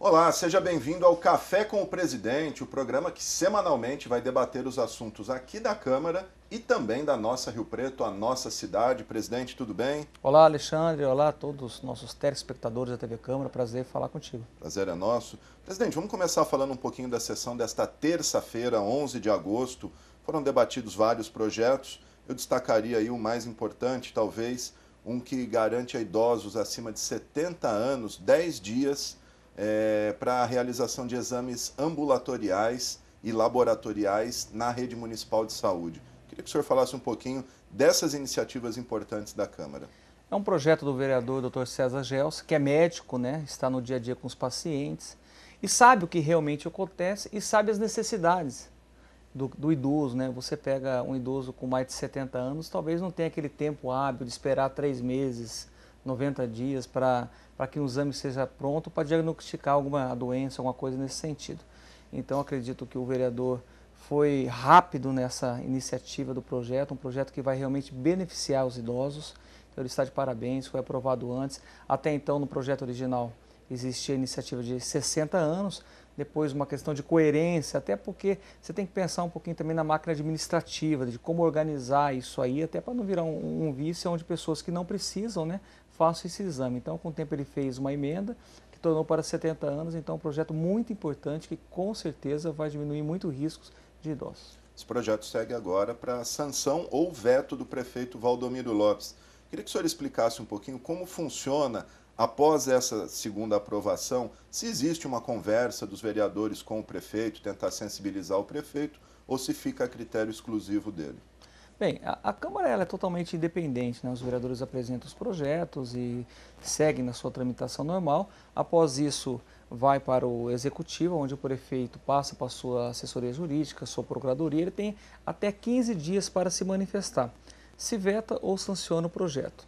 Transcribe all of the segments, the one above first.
Olá, seja bem-vindo ao Café com o Presidente, o programa que semanalmente vai debater os assuntos aqui da Câmara e também da nossa Rio Preto, a nossa cidade. Presidente, tudo bem? Olá, Alexandre. Olá a todos os nossos telespectadores da TV Câmara. Prazer em falar contigo. Prazer é nosso. Presidente, vamos começar falando um pouquinho da sessão desta terça-feira, 11 de agosto. Foram debatidos vários projetos. Eu destacaria aí o mais importante, talvez, um que garante a idosos acima de 70 anos 10 dias para a realização de exames ambulatoriais e laboratoriais na rede municipal de saúde. Queria que o senhor falasse um pouquinho dessas iniciativas importantes da Câmara. É um projeto do vereador Dr. César Gelson, que é médico, né? Está no dia a dia com os pacientes e sabe o que realmente acontece e sabe as necessidades do idoso, né? Você pega um idoso com mais de 70 anos, talvez não tenha aquele tempo hábil de esperar 3 meses, 90 dias para que um exame seja pronto para diagnosticar alguma doença, alguma coisa nesse sentido. Então acredito que o vereador foi rápido nessa iniciativa do projeto, um projeto que vai realmente beneficiar os idosos. Então ele está de parabéns, foi aprovado antes. Até então no projeto original existia a iniciativa de 60 anos, depois uma questão de coerência, até porque você tem que pensar um pouquinho também na máquina administrativa, de como organizar isso aí, até para não virar um vício onde pessoas que não precisam, né, façam esse exame. Então com o tempo ele fez uma emenda que tornou para 70 anos, então um projeto muito importante que com certeza vai diminuir muito riscos de idosos. Esse projeto segue agora para sanção ou veto do prefeito Valdomiro Lopes. Queria que o senhor explicasse um pouquinho como funciona, após essa segunda aprovação, se existe uma conversa dos vereadores com o prefeito, tentar sensibilizar o prefeito, ou se fica a critério exclusivo dele. Bem, a Câmara ela é totalmente independente, né? Os vereadores apresentam os projetos e seguem na sua tramitação normal. Após isso, vai para o Executivo, onde o prefeito passa para a sua assessoria jurídica, sua procuradoria. Ele tem até 15 dias para se manifestar, se veta ou sanciona o projeto.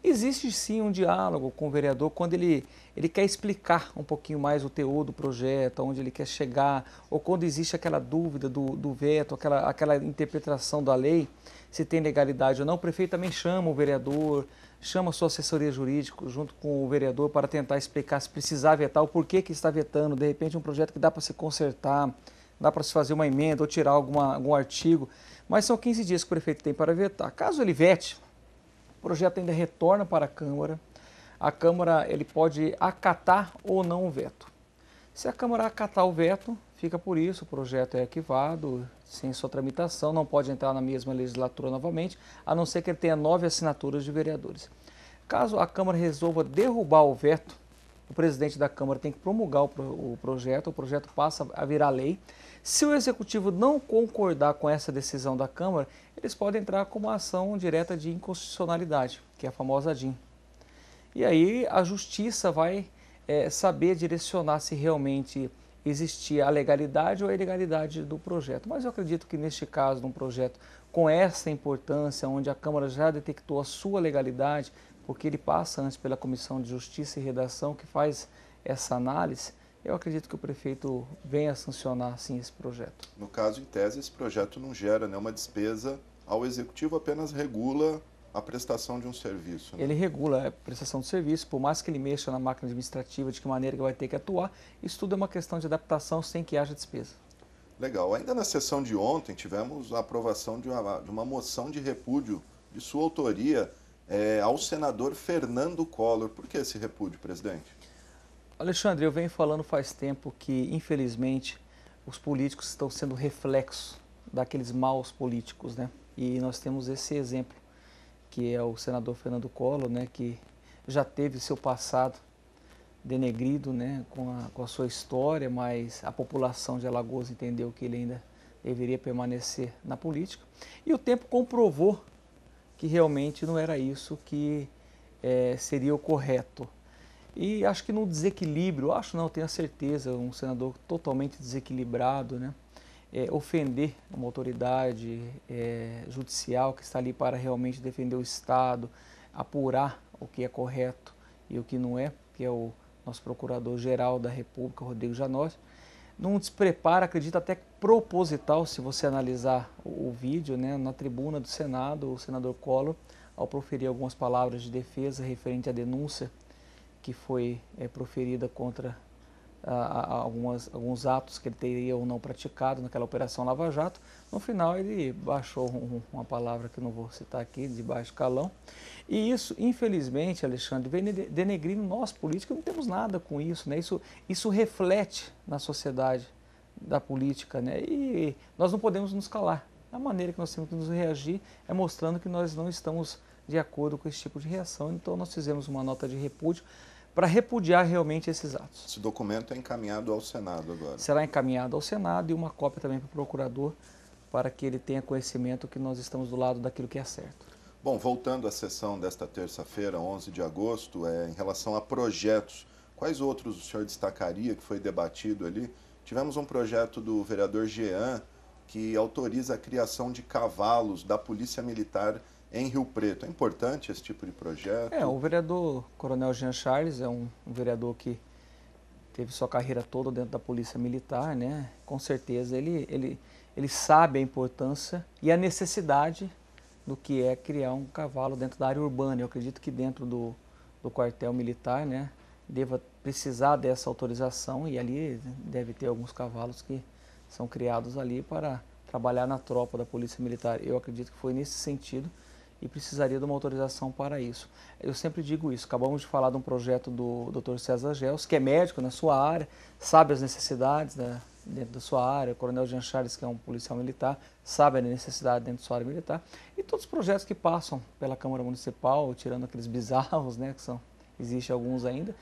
Existe sim um diálogo com o vereador quando ele quer explicar um pouquinho mais o teor do projeto, onde ele quer chegar, ou quando existe aquela dúvida do veto, aquela interpretação da lei, se tem legalidade ou não. O prefeito também chama o vereador, chama a sua assessoria jurídica junto com o vereador para tentar explicar se precisar vetar, o porquê que está vetando, de repente um projeto que dá para se consertar, dá para se fazer uma emenda ou tirar algum artigo, mas são 15 dias que o prefeito tem para vetar. Caso ele vete, o projeto ainda retorna para a Câmara ele pode acatar ou não o veto. Se a Câmara acatar o veto, fica por isso, o projeto é arquivado, sem sua tramitação, não pode entrar na mesma legislatura novamente, a não ser que ele tenha 9 assinaturas de vereadores. Caso a Câmara resolva derrubar o veto, o presidente da Câmara tem que promulgar o projeto passa a virar lei. Se o Executivo não concordar com essa decisão da Câmara, eles podem entrar com uma ação direta de inconstitucionalidade, que é a famosa DIN. E aí a Justiça vai saber direcionar se realmente existia a legalidade ou a ilegalidade do projeto. Mas eu acredito que neste caso, num projeto com essa importância, onde a Câmara já detectou a sua legalidade, porque ele passa antes pela Comissão de Justiça e Redação, que faz essa análise, eu acredito que o prefeito venha a sancionar, sim, esse projeto. No caso, em tese, esse projeto não gera nenhuma despesa ao Executivo, apenas regula a prestação de um serviço. Né? Ele regula a prestação de serviço, por mais que ele mexa na máquina administrativa, de que maneira que vai ter que atuar, isso tudo é uma questão de adaptação sem que haja despesa. Legal. Ainda na sessão de ontem, tivemos a aprovação de uma moção de repúdio de sua autoria ao senador Fernando Collor. Por que esse repúdio, presidente? Alexandre, eu venho falando faz tempo que, infelizmente, os políticos estão sendo reflexo daqueles maus políticos, né? E nós temos esse exemplo, que é o senador Fernando Collor, né, que já teve seu passado denegrido, né, com a sua história, mas a população de Alagoas entendeu que ele ainda deveria permanecer na política. E o tempo comprovou que realmente não era isso que seria o correto. E acho que no desequilíbrio, acho não, tenho a certeza, um senador totalmente desequilibrado, né, ofender uma autoridade judicial que está ali para realmente defender o Estado, apurar o que é correto e o que não é, que é o nosso Procurador-Geral da República, Rodrigo Janot, num despreparo, acredito até proposital, se você analisar o vídeo, né, na tribuna do Senado, o senador Collor, ao proferir algumas palavras de defesa referente à denúncia que foi proferida contra alguns atos que ele teria ou não praticado naquela Operação Lava Jato. No final ele baixou uma palavra que eu não vou citar aqui, de baixo calão. E isso, infelizmente, Alexandre, vem denegrindo nós políticos, não temos nada com isso, né? Isso reflete na sociedade da política, né? E nós não podemos nos calar. A maneira que nós temos que nos reagir é mostrando que nós não estamos de acordo com esse tipo de reação. Então nós fizemos uma nota de repúdio para repudiar realmente esses atos. Esse documento é encaminhado ao Senado agora. Será encaminhado ao Senado e uma cópia também para o procurador, para que ele tenha conhecimento que nós estamos do lado daquilo que é certo. Bom, voltando à sessão desta terça-feira, 11 de agosto, em relação a projetos, quais outros o senhor destacaria que foi debatido ali? Tivemos um projeto do vereador Jean, que autoriza a criação de cavalos da Polícia Militar em Rio Preto. É importante esse tipo de projeto? O vereador Coronel Jean Charles é um vereador que teve sua carreira toda dentro da Polícia Militar, né? Com certeza ele sabe a importância e a necessidade do que é criar um cavalo dentro da área urbana. Eu acredito que dentro do quartel militar, né, deva precisar dessa autorização, e ali deve ter alguns cavalos que são criados ali para trabalhar na tropa da Polícia Militar. Eu acredito que foi nesse sentido e precisaria de uma autorização para isso. Eu sempre digo isso, acabamos de falar de um projeto do Dr. César Gels, que é médico na sua área, sabe as necessidades dentro da sua área, o Coronel Jean Charles, que é um policial militar, sabe a necessidade dentro da sua área militar, e todos os projetos que passam pela Câmara Municipal, tirando aqueles bizarros, né, existem alguns ainda,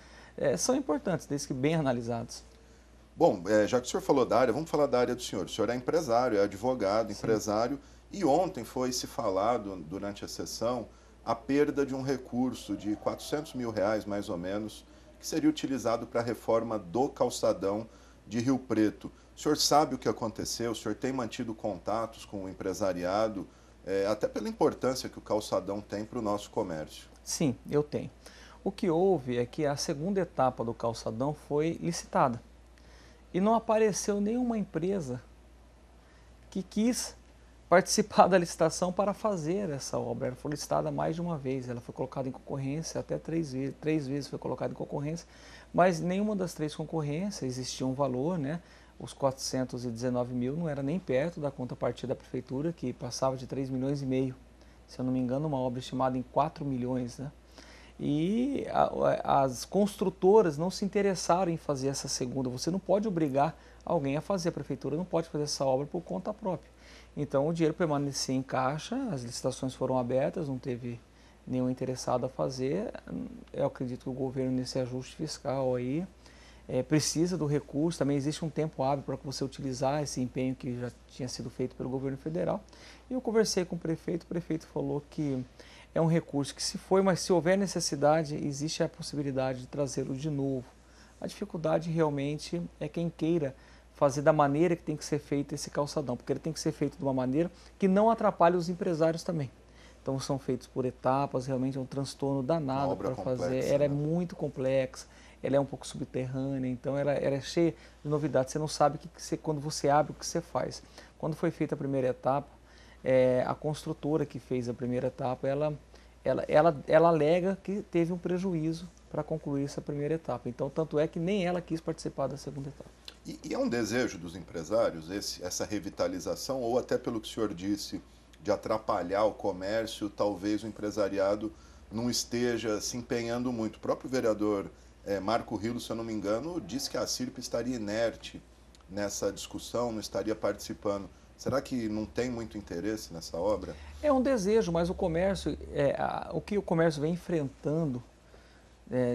são importantes, desde que bem analisados. Bom, já que o senhor falou da área, vamos falar da área do senhor. O senhor é empresário, é advogado, empresário, e ontem foi se falado, durante a sessão, a perda de um recurso de R$400 mil, mais ou menos, que seria utilizado para a reforma do calçadão de Rio Preto. O senhor sabe o que aconteceu? O senhor tem mantido contatos com o empresariado, até pela importância que o calçadão tem para o nosso comércio? Sim, eu tenho. O que houve é que a segunda etapa do calçadão foi licitada. E não apareceu nenhuma empresa que quis participar da licitação para fazer essa obra. Ela foi licitada mais de uma vez, ela foi colocada em concorrência até três vezes foi colocada em concorrência, mas nenhuma das três concorrências existia um valor, né? Os 419 mil não era nem perto da contrapartida da prefeitura, que passava de 3,5 milhões. Se eu não me engano, uma obra estimada em 4 milhões, né? E as construtoras não se interessaram em fazer essa segunda. Você não pode obrigar alguém a fazer, a prefeitura não pode fazer essa obra por conta própria. Então o dinheiro permanecia em caixa, as licitações foram abertas, não teve nenhum interessado a fazer. Eu acredito que o governo, nesse ajuste fiscal aí, precisa do recurso. Também existe um tempo hábil para você utilizar esse empenho que já tinha sido feito pelo governo federal. E eu conversei com o prefeito falou que é um recurso que se foi, mas se houver necessidade, existe a possibilidade de trazê-lo de novo. A dificuldade realmente é quem queira fazer da maneira que tem que ser feito esse calçadão, porque ele tem que ser feito de uma maneira que não atrapalhe os empresários também. Então são feitos por etapas, realmente é um transtorno danado para fazer. Ela é muito complexa, ela é um pouco subterrânea, então ela é cheia de novidades. Você não sabe quando você abre o que você faz. Quando foi feita a primeira etapa, a construtora que fez a primeira etapa, ela alega que teve um prejuízo para concluir essa primeira etapa. Então, tanto é que nem ela quis participar da segunda etapa. E é um desejo dos empresários essa revitalização, ou até pelo que o senhor disse, de atrapalhar o comércio, talvez o empresariado não esteja se empenhando muito? O próprio vereador Marco Rilo, se eu não me engano, disse que a CIRP estaria inerte nessa discussão, não estaria participando. Será que não tem muito interesse nessa obra? É um desejo, mas o comércio, o que o comércio vem enfrentando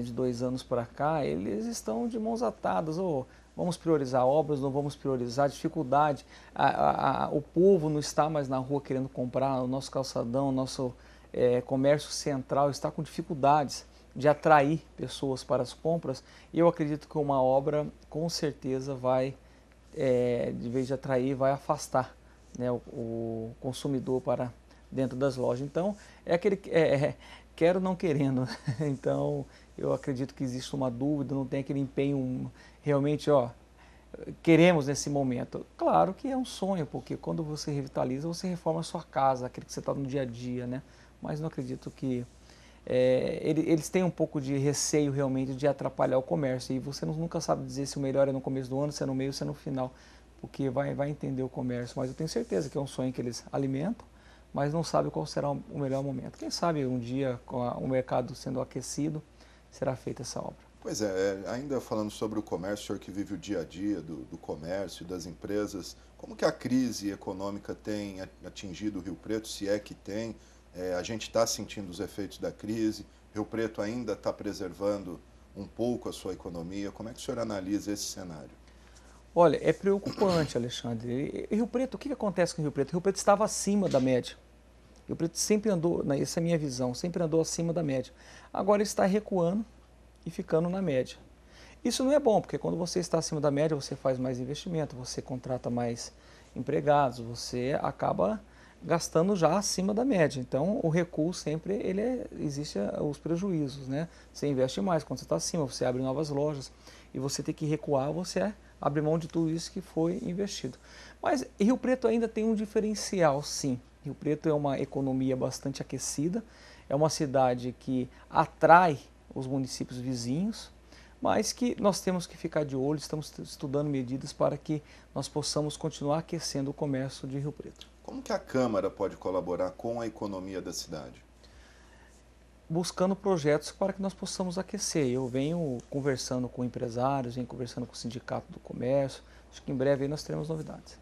de 2 anos para cá, eles estão de mãos atadas. Vamos priorizar obras, não vamos priorizar dificuldade. O povo não está mais na rua querendo comprar o nosso calçadão, o nosso comércio central está com dificuldades de atrair pessoas para as compras. E eu acredito que uma obra, com certeza, vai, de vez de atrair, vai afastar, né, o consumidor para dentro das lojas. Então, é aquele quero não querendo. Então, eu acredito que existe uma dúvida, não tem aquele empenho realmente, queremos nesse momento. Claro que é um sonho, porque quando você revitaliza, você reforma a sua casa, aquele que você está no dia a dia, né? Mas não acredito que eles têm um pouco de receio realmente de atrapalhar o comércio. E você nunca sabe dizer se o melhor é no começo do ano, se é no meio, se é no final, porque vai entender o comércio. Mas eu tenho certeza que é um sonho que eles alimentam, mas não sabe qual será o melhor momento. Quem sabe um dia, com o mercado sendo aquecido, será feita essa obra. Pois é, ainda falando sobre o comércio, o senhor que vive o dia a dia do comércio e das empresas, como que a crise econômica tem atingido o Rio Preto, se é que tem? A gente está sentindo os efeitos da crise, Rio Preto ainda está preservando um pouco a sua economia. Como é que o senhor analisa esse cenário? Olha, é preocupante, Alexandre. Rio Preto, o que acontece com o Rio Preto? Rio Preto estava acima da média. Rio Preto sempre andou, essa é a minha visão, sempre andou acima da média. Agora ele está recuando e ficando na média. Isso não é bom, porque quando você está acima da média, você faz mais investimento, você contrata mais empregados, você acaba gastando já acima da média. Então, o recuo sempre, existe os prejuízos, né? Você investe mais quando você está acima, você abre novas lojas e você tem que recuar, você abre mão de tudo isso que foi investido. Mas Rio Preto ainda tem um diferencial, sim. Rio Preto é uma economia bastante aquecida, é uma cidade que atrai os municípios vizinhos, mas que nós temos que ficar de olho, estamos estudando medidas para que nós possamos continuar aquecendo o comércio de Rio Preto. Como que a Câmara pode colaborar com a economia da cidade? Buscando projetos para que nós possamos aquecer. Eu venho conversando com empresários, venho conversando com o Sindicato do Comércio, acho que em breve aí nós teremos novidades.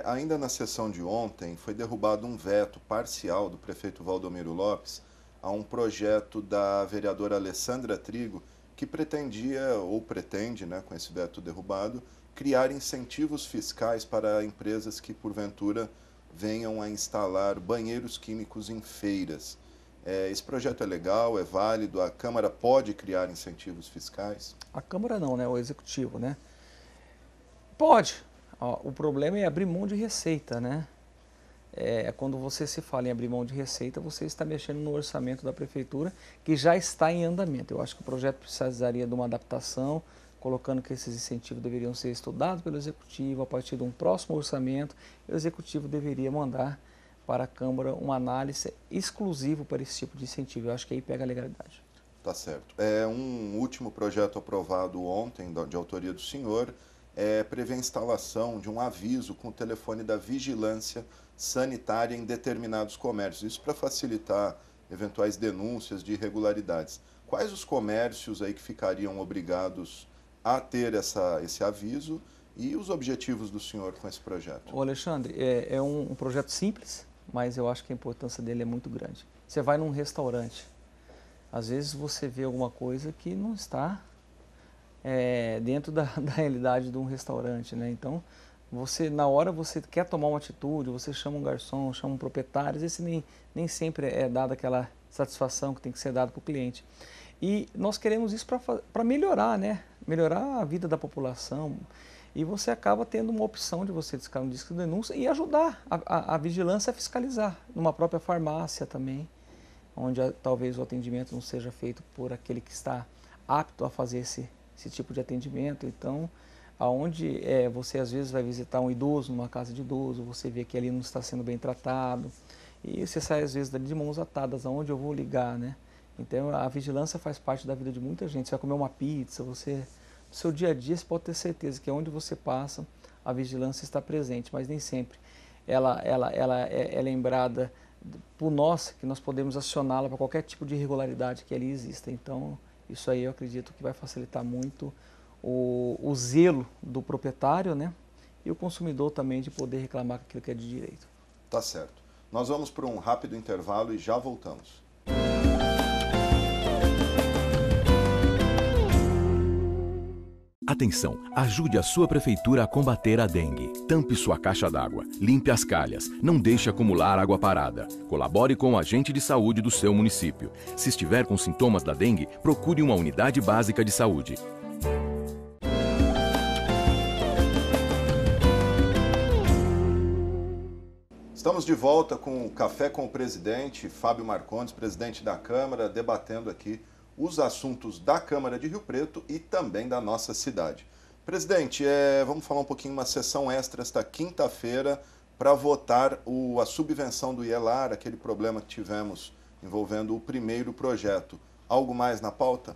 Ainda na sessão de ontem, foi derrubado um veto parcial do prefeito Valdomiro Lopes a um projeto da vereadora Alessandra Trigo, que pretendia, ou pretende, né, com esse veto derrubado, criar incentivos fiscais para empresas que, porventura, venham a instalar banheiros químicos em feiras. Esse projeto é legal, é válido, a Câmara pode criar incentivos fiscais? A Câmara não, né, o Executivo, né? Pode. O problema é abrir mão de receita, né? Quando você se fala em abrir mão de receita, você está mexendo no orçamento da prefeitura, que já está em andamento. Eu acho que o projeto precisaria de uma adaptação, colocando que esses incentivos deveriam ser estudados pelo Executivo a partir de um próximo orçamento. E o Executivo deveria mandar para a Câmara uma análise exclusiva para esse tipo de incentivo. Eu acho que aí pega a legalidade. Tá certo. Um último projeto aprovado ontem, de autoria do senhor, prevê a instalação de um aviso com o telefone da vigilância sanitária em determinados comércios. Isso para facilitar eventuais denúncias de irregularidades. Quais os comércios aí que ficariam obrigados a ter esse aviso e os objetivos do senhor com esse projeto? Ô Alexandre, é um projeto simples, mas eu acho que a importância dele é muito grande. Você vai num restaurante, às vezes você vê alguma coisa que não está dentro da realidade de um restaurante, né? Então, na hora você quer tomar uma atitude, você chama um garçom, chama um proprietário, às vezes nem sempre é dada aquela satisfação que tem que ser dada para o cliente. E nós queremos isso para melhorar, né? Melhorar a vida da população. E você acaba tendo uma opção de você discar um disco de denúncia e ajudar a vigilância a fiscalizar, numa própria farmácia também, onde talvez o atendimento não seja feito por aquele que está apto a fazer esse tipo de atendimento. Então, aonde você às vezes vai visitar um idoso numa casa de idoso, você vê que ali não está sendo bem tratado, e você sai às vezes dali de mãos atadas, aonde eu vou ligar, né? Então, a vigilância faz parte da vida de muita gente. Você vai comer uma pizza, no seu dia a dia você pode ter certeza que onde você passa, a vigilância está presente, mas nem sempre ela é lembrada por nós, que nós podemos acioná-la para qualquer tipo de irregularidade que ali exista. Então, isso aí eu acredito que vai facilitar muito o zelo do proprietário, né? E o consumidor também de poder reclamar aquilo que é de direito. Tá certo. Nós vamos para um rápido intervalo e já voltamos. Atenção, ajude a sua prefeitura a combater a dengue. Tampe sua caixa d'água, limpe as calhas, não deixe acumular água parada. Colabore com o agente de saúde do seu município. Se estiver com sintomas da dengue, procure uma unidade básica de saúde. Estamos de volta com o Café com o Presidente, Fábio Marcondes, presidente da Câmara, debatendo aqui os assuntos da Câmara de Rio Preto e também da nossa cidade. Presidente, vamos falar um pouquinho, uma sessão extra esta quinta-feira para votar a subvenção do IELAR, aquele problema que tivemos envolvendo o primeiro projeto. Algo mais na pauta?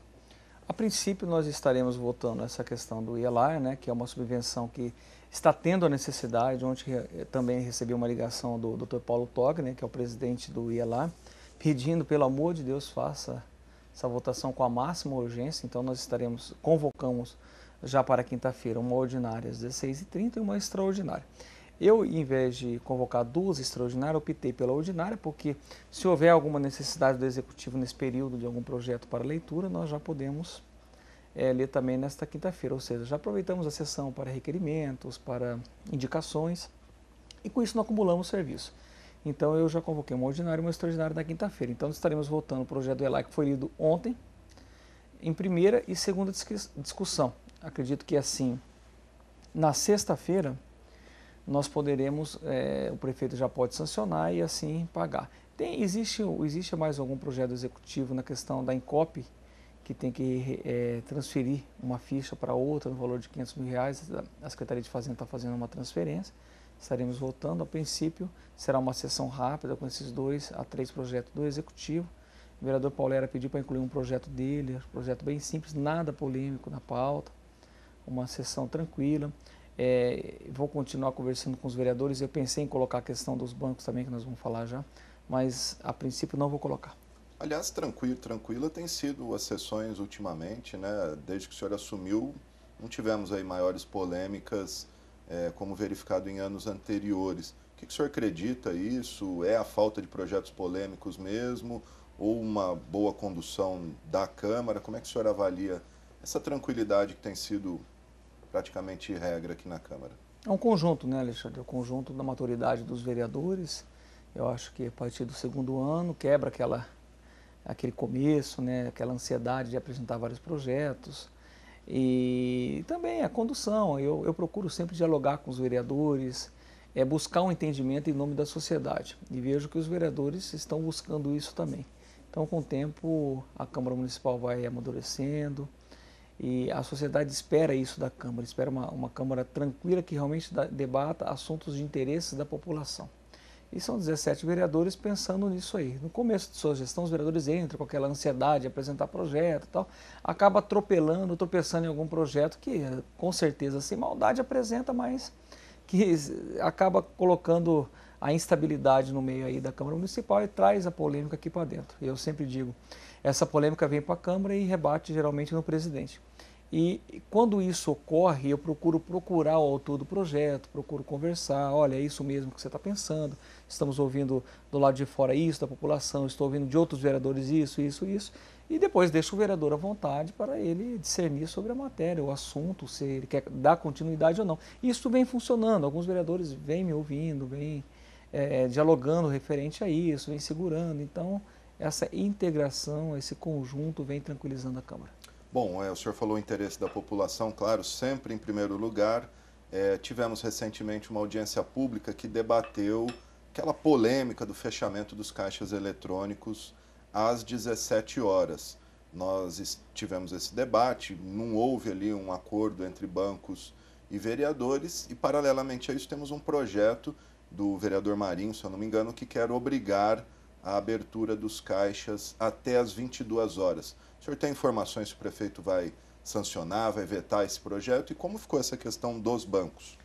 A princípio, nós estaremos votando essa questão do IELAR, né, que é uma subvenção que está tendo a necessidade. Ontem também recebi uma ligação do Dr. Paulo Togg, né, que é o presidente do IELAR, pedindo, pelo amor de Deus, faça essa votação com a máxima urgência. Então, nós convocamos já para quinta-feira uma ordinária às 16h30 e uma extraordinária. Eu, em vez de convocar duas extraordinárias, optei pela ordinária, porque se houver alguma necessidade do Executivo nesse período de algum projeto para leitura, nós já podemos ler também nesta quinta-feira, ou seja, já aproveitamos a sessão para requerimentos, para indicações, e com isso não acumulamos serviço. Então eu já convoquei uma ordinária e uma extraordinária na quinta-feira. Então estaremos votando o projeto do ELAR que foi lido ontem, em primeira e segunda discussão. Acredito que assim, na sexta-feira, nós poderemos, o prefeito já pode sancionar e assim pagar. Existe mais algum projeto executivo na questão da Incope, que tem que transferir uma ficha para outra no valor de R$500 mil. A Secretaria de Fazenda está fazendo uma transferência. Estaremos votando. A princípio, será uma sessão rápida com esses 2 a 3 projetos do Executivo. O vereador Paulera pediu para incluir um projeto dele, um projeto bem simples, nada polêmico na pauta, uma sessão tranquila. Vou continuar conversando com os vereadores. Eu pensei em colocar a questão dos bancos também, que nós vamos falar já, mas a princípio não vou colocar. Aliás, tranquila tem sido as sessões ultimamente, né? Desde que o senhor assumiu, não tivemos aí maiores polêmicas, como verificado em anos anteriores. O que o senhor acredita isso? É a falta de projetos polêmicos mesmo? Ou uma boa condução da Câmara? Como é que o senhor avalia essa tranquilidade que tem sido praticamente regra aqui na Câmara? É um conjunto, né, Alexandre? É um conjunto da maturidade dos vereadores. Eu acho que a partir do segundo ano quebra aquele começo, né, aquela ansiedade de apresentar vários projetos. E também a condução. Eu procuro sempre dialogar com os vereadores, buscar um entendimento em nome da sociedade. E vejo que os vereadores estão buscando isso também. Então, com o tempo, a Câmara Municipal vai amadurecendo. E a sociedade espera isso da Câmara, espera uma Câmara tranquila que realmente debata assuntos de interesses da população. E são 17 vereadores pensando nisso aí. No começo de sua gestão, os vereadores entram com aquela ansiedade de apresentar projeto e tal, acaba tropeçando em algum projeto que, com certeza, sem maldade apresenta, mas que acaba colocando a instabilidade no meio aí da Câmara Municipal e traz a polêmica aqui para dentro. Eu sempre digo, essa polêmica vem para a Câmara e rebate geralmente no presidente. E quando isso ocorre, eu procuro procurar o autor do projeto, procuro conversar, olha, é isso mesmo que você está pensando, estamos ouvindo do lado de fora isso da população, estou ouvindo de outros vereadores isso, e depois deixo o vereador à vontade para ele discernir sobre a matéria, o assunto, se ele quer dar continuidade ou não. Isso vem funcionando, alguns vereadores vêm me ouvindo, vêm dialogando referente a isso, vêm segurando, então essa integração, esse conjunto vem tranquilizando a Câmara. Bom, o senhor falou o interesse da população, claro, sempre em primeiro lugar. Tivemos recentemente uma audiência pública que debateu aquela polêmica do fechamento dos caixas eletrônicos às 17 horas. Nós tivemos esse debate, não houve ali um acordo entre bancos e vereadores, e paralelamente a isso temos um projeto do vereador Marinho, se eu não me engano, que quer obrigar a abertura dos caixas até às 22 horas. O senhor tem informações se o prefeito vai sancionar, vai vetar esse projeto? E como ficou essa questão dos bancos?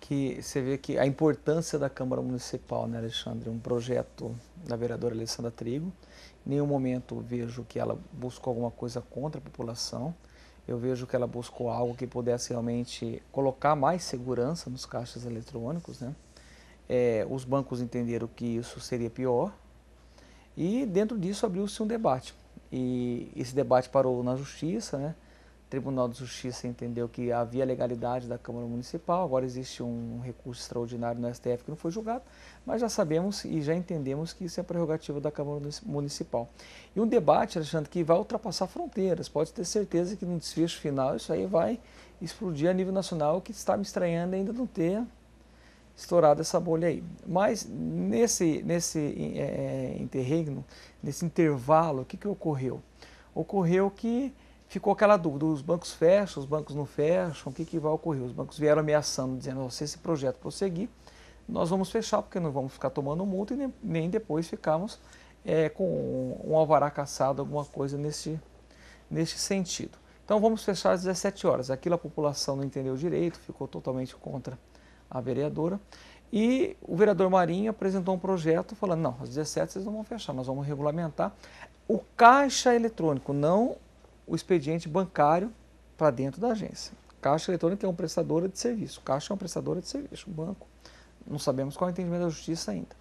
Que você vê que a importância da Câmara Municipal, né, Alexandre? Um projeto da vereadora Alessandra Trigo. Em nenhum momento vejo que ela buscou alguma coisa contra a população. Eu vejo que ela buscou algo que pudesse realmente colocar mais segurança nos caixas eletrônicos, né? Os bancos entenderam que isso seria pior e dentro disso abriu-se um debate. E esse debate parou na Justiça, né? O Tribunal de Justiça entendeu que havia legalidade da Câmara Municipal, agora existe um recurso extraordinário no STF que não foi julgado, mas já sabemos e já entendemos que isso é prerrogativa da Câmara Municipal. E um debate, Alexandre, que vai ultrapassar fronteiras, pode ter certeza que no desfecho final isso aí vai explodir a nível nacional, que está me estranhando ainda não ter estourado essa bolha aí. Mas nesse interregno, nesse intervalo, o que ocorreu? Ocorreu que ficou aquela dúvida, os bancos fecham, os bancos não fecham, o que vai ocorrer? Os bancos vieram ameaçando, dizendo, se esse projeto prosseguir, nós vamos fechar, porque não vamos ficar tomando multa e nem depois ficarmos com um alvará cassado, alguma coisa nesse sentido. Então vamos fechar às 17 horas. Aquilo a população não entendeu direito, ficou totalmente contra a vereadora. E o vereador Marinho apresentou um projeto falando, não, às 17 vocês não vão fechar, nós vamos regulamentar o caixa eletrônico, não o expediente bancário para dentro da agência. Caixa eletrônica é uma prestadora de serviço, caixa é uma prestadora de serviço, o banco, não sabemos qual é o entendimento da justiça ainda.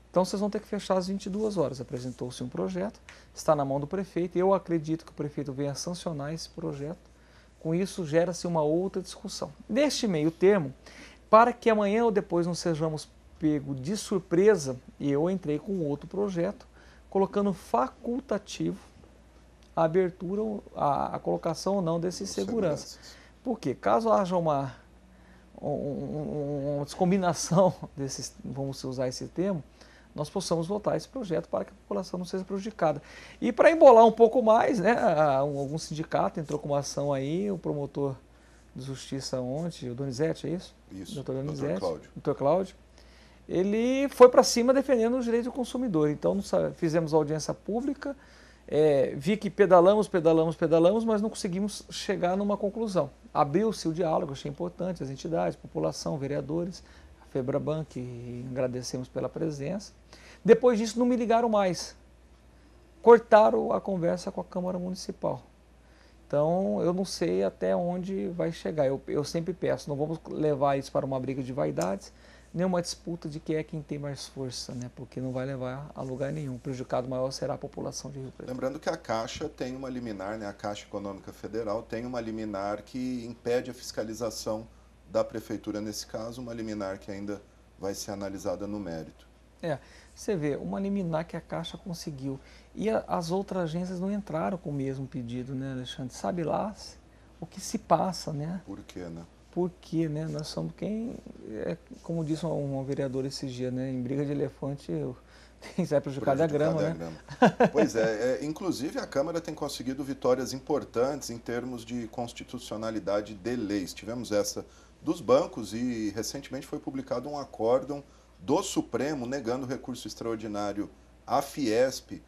Então vocês vão ter que fechar às 22 horas. Apresentou-se um projeto, está na mão do prefeito, eu acredito que o prefeito venha sancionar esse projeto, com isso gera-se uma outra discussão. Neste meio termo, para que amanhã ou depois não sejamos pego de surpresa, eu entrei com outro projeto, colocando facultativo a abertura, a colocação ou não desses seguranças. Por quê? Caso haja uma descombinação desses, vamos usar esse termo, nós possamos votar esse projeto para que a população não seja prejudicada. E para embolar um pouco mais, né, algum sindicato entrou com uma ação aí, o promotor de justiça ontem, o Donizete, é isso? Isso, Doutor Donizete, Cláudio. Doutor Cláudio. Ele foi para cima defendendo os direitos do consumidor. Então fizemos audiência pública, vi que pedalamos, mas não conseguimos chegar numa conclusão. Abriu-se o diálogo, achei importante, as entidades, população, vereadores, a Febraban, que agradecemos pela presença. Depois disso não me ligaram mais, cortaram a conversa com a Câmara Municipal. Então eu não sei até onde vai chegar, eu sempre peço, não vamos levar isso para uma briga de vaidades, nem uma disputa de quem tem mais força, né? Porque não vai levar a lugar nenhum. O prejudicado maior será a população de Rio Preto. Lembrando que a Caixa tem uma liminar, né? A Caixa Econômica Federal tem uma liminar que impede a fiscalização da Prefeitura nesse caso, uma liminar que ainda vai ser analisada no mérito. Você vê, uma liminar que a Caixa conseguiu e as outras agências não entraram com o mesmo pedido, né, Alexandre? Sabe lá o que se passa, né? Por quê, né? Porque, né, nós somos como disse um vereador esses dias, né, em briga de elefante, quem sai prejudicado é a grama, né? Pois inclusive a Câmara tem conseguido vitórias importantes em termos de constitucionalidade de leis. Tivemos essa dos bancos e recentemente foi publicado um acórdão do Supremo negando recurso extraordinário à Fiesp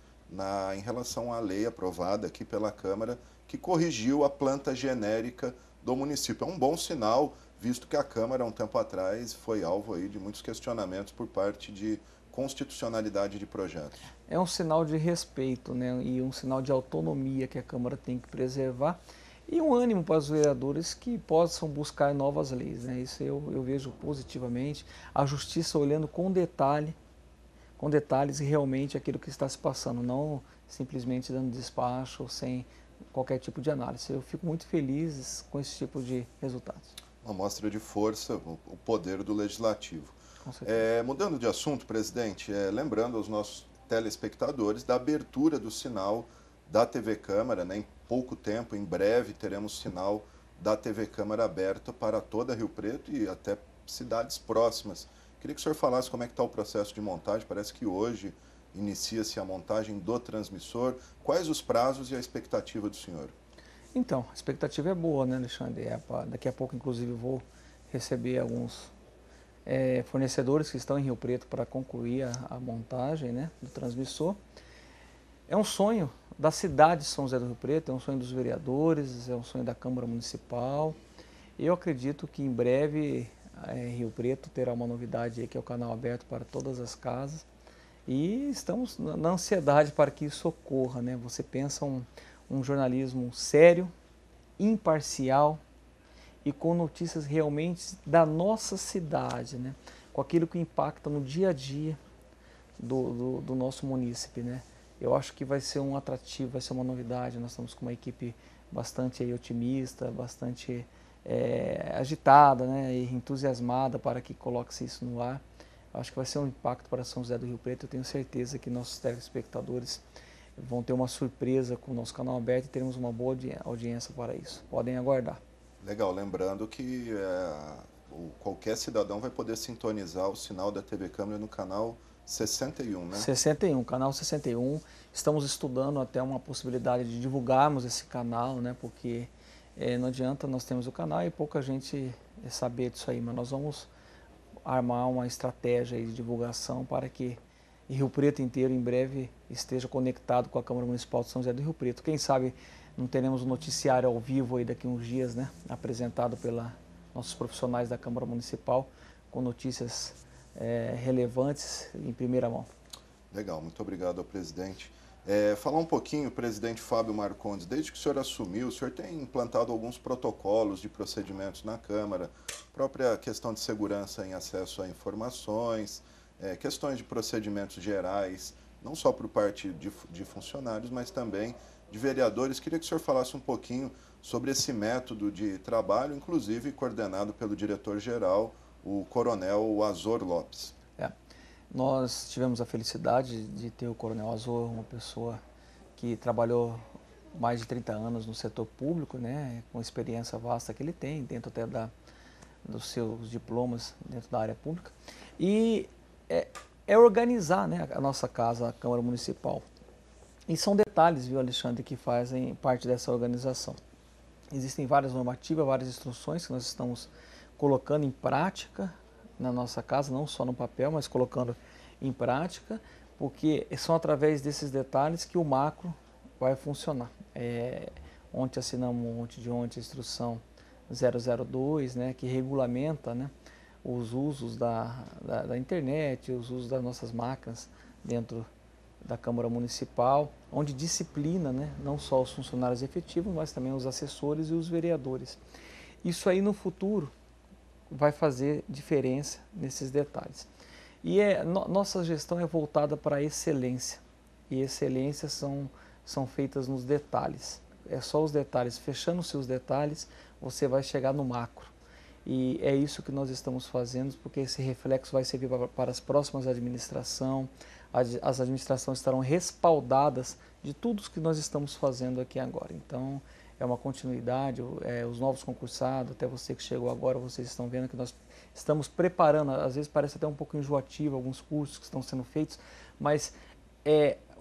em relação à lei aprovada aqui pela Câmara que corrigiu a planta genérica do município. É um bom sinal, visto que a Câmara, há um tempo atrás, foi alvo aí de muitos questionamentos por parte de constitucionalidade de projetos. É um sinal de respeito, né, e um sinal de autonomia que a Câmara tem que preservar e um ânimo para os vereadores que possam buscar novas leis, né? Isso eu vejo positivamente. A Justiça olhando com detalhes realmente aquilo que está se passando, não simplesmente dando despacho sem qualquer tipo de análise. Eu fico muito feliz com esse tipo de resultados. Uma mostra de força, o poder do Legislativo. Mudando de assunto, presidente, lembrando aos nossos telespectadores da abertura do sinal da TV Câmara, né? Em pouco tempo, em breve, teremos sinal da TV Câmara aberta para toda Rio Preto e até cidades próximas. Queria que o senhor falasse como é que está o processo de montagem. Parece que hoje inicia-se a montagem do transmissor. Quais os prazos e a expectativa do senhor? Então, a expectativa é boa, né, Alexandre? Daqui a pouco, inclusive, vou receber alguns fornecedores que estão em Rio Preto para concluir a montagem, né, do transmissor. É um sonho da cidade de São José do Rio Preto, é um sonho dos vereadores, é um sonho da Câmara Municipal. Eu acredito que em breve Rio Preto terá uma novidade aí, que é o canal aberto para todas as casas. E estamos na ansiedade para que isso ocorra, né? Você pensa um jornalismo sério, imparcial e com notícias realmente da nossa cidade, né? Com aquilo que impacta no dia a dia do nosso munícipe, né? Eu acho que vai ser um atrativo, vai ser uma novidade. Nós estamos com uma equipe bastante otimista, bastante agitada, né? E entusiasmada para que coloque-se isso no ar. Acho que vai ser um impacto para São José do Rio Preto. Eu tenho certeza que nossos telespectadores vão ter uma surpresa com o nosso canal aberto e teremos uma boa audiência para isso. Podem aguardar. Legal, lembrando que qualquer cidadão vai poder sintonizar o sinal da TV Câmara no canal 61, né? 61, canal 61. Estamos estudando até uma possibilidade de divulgarmos esse canal, né? Porque não adianta, nós temos o canal e pouca gente saber disso aí, mas nós vamos armar uma estratégia de divulgação para que e Rio Preto inteiro em breve esteja conectado com a Câmara Municipal de São José do Rio Preto. Quem sabe não teremos um noticiário ao vivo aí daqui a uns dias, né, apresentado pelos nossos profissionais da Câmara Municipal, com notícias relevantes em primeira mão. Legal, muito obrigado ao presidente. Falar um pouquinho, presidente Fábio Marcondes, desde que o senhor assumiu, o senhor tem implantado alguns protocolos de procedimentos na Câmara, própria questão de segurança em acesso a informações, questões de procedimentos gerais, não só por parte de funcionários, mas também de vereadores. Queria que o senhor falasse um pouquinho sobre esse método de trabalho, inclusive coordenado pelo diretor-geral, o Coronel Azor Lopes. Nós tivemos a felicidade de ter o Coronel Azor, uma pessoa que trabalhou mais de 30 anos no setor público, né, com a experiência vasta que ele tem, dentro até dos seus diplomas dentro da área pública. E organizar, né, a nossa casa, a Câmara Municipal. E são detalhes, viu, Alexandre, que fazem parte dessa organização. Existem várias normativas, várias instruções que nós estamos colocando em prática na nossa casa, não só no papel, mas colocando em prática, porque são através desses detalhes que o macro vai funcionar. Ontem assinamos a instrução 002, né, que regulamenta, né, os usos da internet, os usos das nossas máquinas dentro da Câmara Municipal, onde disciplina, né, não só os funcionários efetivos, mas também os assessores e os vereadores. Isso aí no futuro vai fazer diferença nesses detalhes. E nossa gestão é voltada para a excelência, e excelência são feitas nos detalhes. É só os detalhes, fechando-se os detalhes, você vai chegar no macro. E é isso que nós estamos fazendo, porque esse reflexo vai servir para as próximas administrações. As administrações estarão respaldadas de tudo que nós estamos fazendo aqui agora. Então, é uma continuidade, os novos concursados, até você que chegou agora, vocês estão vendo que nós estamos preparando, às vezes parece até um pouco enjoativo alguns cursos que estão sendo feitos, mas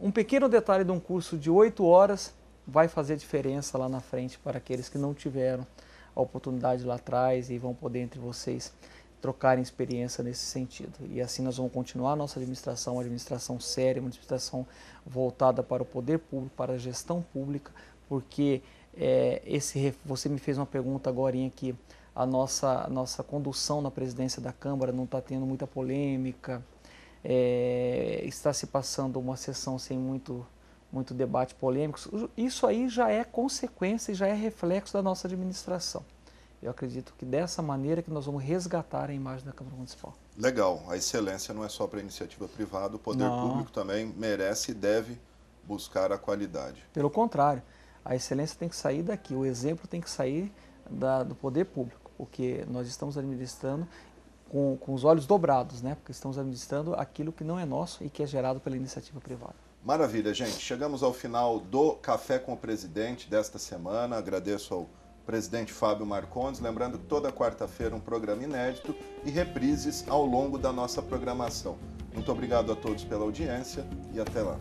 um pequeno detalhe de um curso de 8 horas vai fazer diferença lá na frente para aqueles que não tiveram a oportunidade lá atrás e vão poder entre vocês trocarem experiência nesse sentido. E assim nós vamos continuar a nossa administração, uma administração séria, uma administração voltada para o poder público, para a gestão pública, porque você me fez uma pergunta agorinha que a nossa condução na presidência da Câmara não está tendo muita polêmica, está se passando uma sessão sem muito debate polêmico. Isso aí já é consequência e já é reflexo da nossa administração. Eu acredito que dessa maneira que nós vamos resgatar a imagem da Câmara Municipal. Legal, a excelência não é só para a iniciativa privada, o poder público também merece e deve buscar a qualidade. Pelo contrário, a excelência tem que sair daqui, o exemplo tem que sair do poder público, porque nós estamos administrando com os olhos dobrados, né? Porque estamos administrando aquilo que não é nosso e que é gerado pela iniciativa privada. Maravilha, gente. Chegamos ao final do Café com o Presidente desta semana. Agradeço ao presidente Fábio Marcondes. Lembrando que toda quarta-feira um programa inédito e reprises ao longo da nossa programação. Muito obrigado a todos pela audiência e até lá.